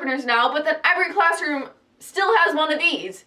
sharpeners now, but then every classroom still has one of these.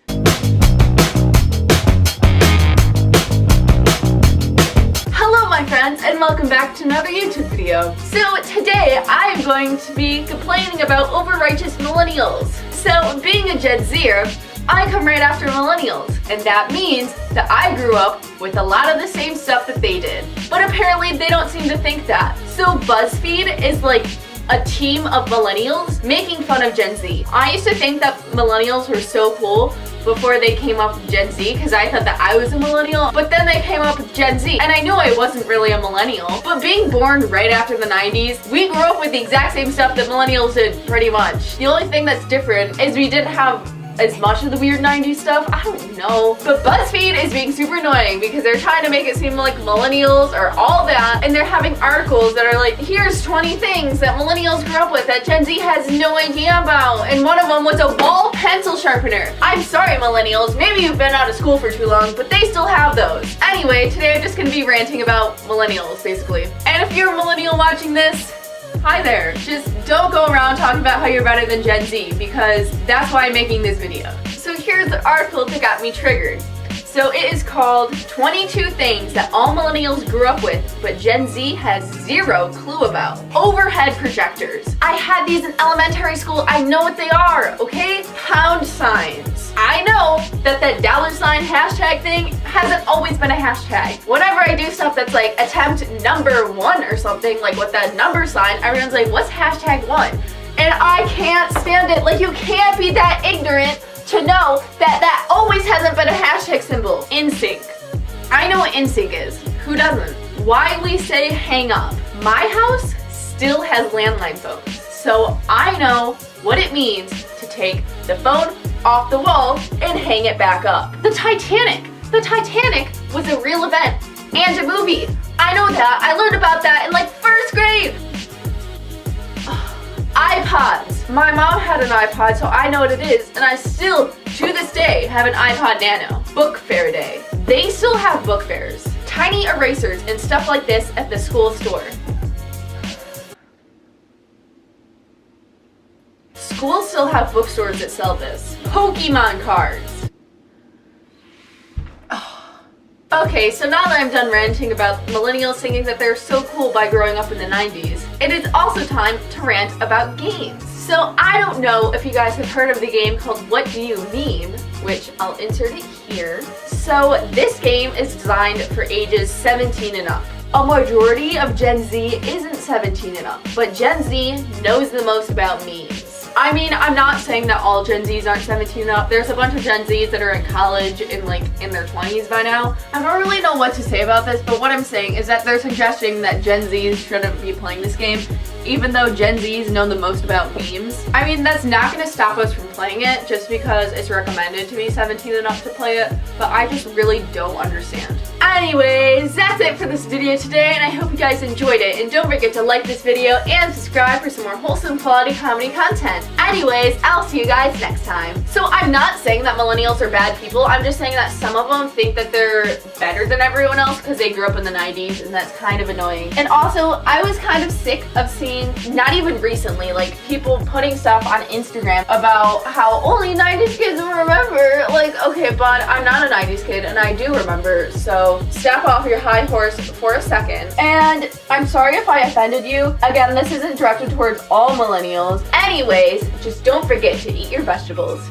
Hello my friends, and welcome back to another YouTube video. So today I'm going to be complaining about over-righteous millennials. So being a Gen Zer, I come right after millennials, and that means that I grew up with a lot of the same stuff that they did. But apparently they don't seem to think that. So BuzzFeed is like a team of millennials making fun of Gen Z. I used to think that millennials were so cool before they came up with Gen Z because I thought that I was a millennial, but then they came up with Gen Z and I knew I wasn't really a millennial. But being born right after the 90s, we grew up with the exact same stuff that millennials did pretty much. The only thing that's different is we didn't have as much of the weird 90s stuff. I don't know. But BuzzFeed is being super annoying because they're trying to make it seem like millennials are all that, and they're having articles that are like, here's 20 things that millennials grew up with that Gen Z has no idea about, and one of them was a ball pencil sharpener. I'm sorry millennials, maybe you've been out of school for too long, but they still have those. Anyway, today I'm just gonna be ranting about millennials basically. And if you're a millennial watching this, hi there. Just don't go around talking about how you're better than Gen Z because that's why I'm making this video. So here's the article that got me triggered. So it is called 22 Things That All Millennials Grew Up With, but Gen Z Has Zero Clue About. Overhead projectors. I had these in elementary school. I know what they are, okay? Pound signs. I know that that $ hashtag thing hasn't always been a hashtag. Whenever I do stuff that's like attempt number 1 or something, like with that number sign, everyone's like, what's hashtag 1? And I can't stand it. Like, you can't be that ignorant to know that that always hasn't been a hashtag symbol. NSYNC. I know what NSYNC is. Who doesn't? Why we say hang up. My house still has landline phones, so I know what it means to take the phone off the wall and hang it back up. The Titanic. The Titanic was a real event and a movie. I know that. I learned about that in like 1st grade. iPods. My mom had an iPod, so I know what it is, and I still, to this day, have an iPod Nano. Book Fair Day. They still have book fairs. Tiny erasers and stuff like this at the school store. Schools still have bookstores that sell this. Pokemon cards. Okay, so now that I'm done ranting about millennials thinking that they're so cool by growing up in the 90s, it is also time to rant about games. So I don't know if you guys have heard of the game called What Do You Mean, which I'll insert it here. So this game is designed for ages 17 and up. A majority of Gen Z isn't 17 and up, but Gen Z knows the most about memes. I mean, I'm not saying that all Gen Zs aren't 17 and up. There's a bunch of Gen Zs that are in college and like in their 20s by now. I don't really know what to say about this, but what I'm saying is that they're suggesting that Gen Zs shouldn't be playing this game, even though Gen Zs know the most about memes. I mean, that's not going to stop us from playing it just because it's recommended to be 17 and up to play it, but I just really don't understand. Anyways, that's it for this video today, and I hope you guys enjoyed it. And don't forget to like this video and subscribe for some more wholesome quality comedy content. Anyways, I'll see you guys next time. So I'm not saying that millennials are bad people, I'm just saying that some of them think that they're better than everyone else because they grew up in the 90s, and that's kind of annoying. And also, I was kind of sick of seeing, not even recently, like people putting stuff on Instagram about how only 90s kids will remember. Like, okay, but I'm not a 90s kid and I do remember, so step off your high horse for a second. And I'm sorry if I offended you. Again, this isn't directed towards all millennials. Anyways, just don't forget to eat your vegetables.